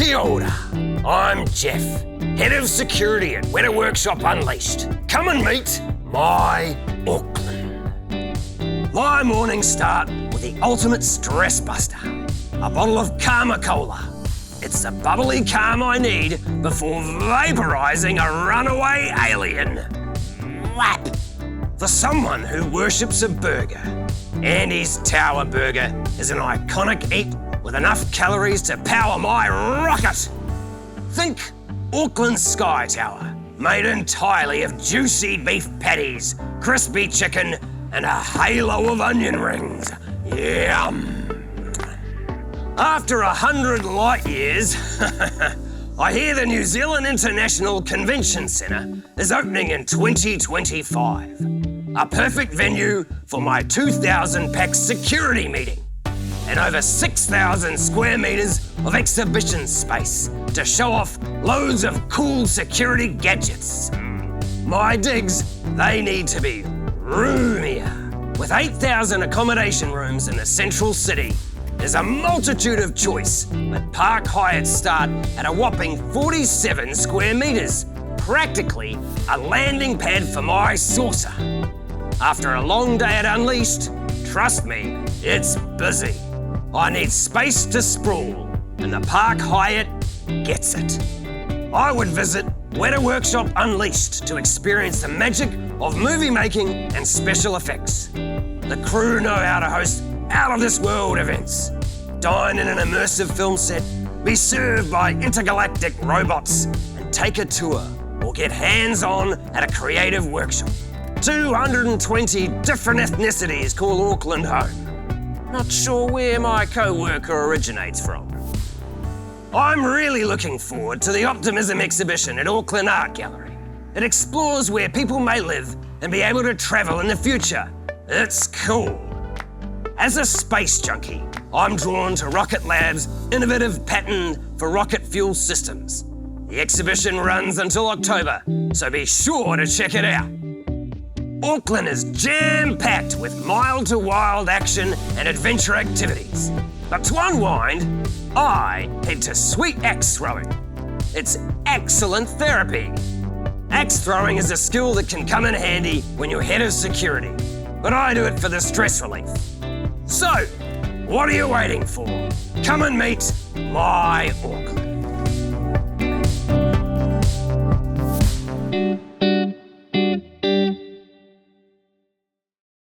Kia ora. I'm Jeff, Head of Security at Wētā Workshop Unleashed. Come and meet my Auckland. My mornings start with the ultimate stress buster, a bottle of Karma Cola. It's the bubbly calm I need before vaporising a runaway alien. Whap! For someone who worships a burger, Andy's Tower Burger is an iconic eat with enough calories to power my rocket. Think Auckland Sky Tower, made entirely of juicy beef patties, crispy chicken, and a halo of onion rings. Yum! After 100 light years, I hear the New Zealand International Convention Centre is opening in 2025. A perfect venue for my 2,000-pack security meeting and over 6,000 square metres of exhibition space to show off loads of cool security gadgets. My digs, they need to be roomier. With 8,000 accommodation rooms in the central city, there's a multitude of choice, but Park Hyatts start at a whopping 47 square metres, practically a landing pad for my saucer. After a long day at Unleashed, trust me, it's busy. I need space to sprawl, and the Park Hyatt gets it. I would visit Wētā Workshop Unleashed to experience the magic of movie making and special effects. The crew know how to host out-of-this-world events, dine in an immersive film set, be served by intergalactic robots, and take a tour or get hands-on at a creative workshop. 220 different ethnicities call Auckland home. Not sure where my co-worker originates from. I'm really looking forward to the Optimism exhibition at Auckland Art Gallery. It explores where people may live and be able to travel in the future. It's cool. As a space junkie, I'm drawn to Rocket Lab's innovative pattern for rocket fuel systems. The exhibition runs until October, so be sure to check it out. Auckland is jam-packed with mild-to-wild action and adventure activities. But to unwind, I head to Sweet Axe Throwing. It's excellent therapy. Axe throwing is a skill that can come in handy when you're head of security, but I do it for the stress relief. So, what are you waiting for? Come and meet my Auckland.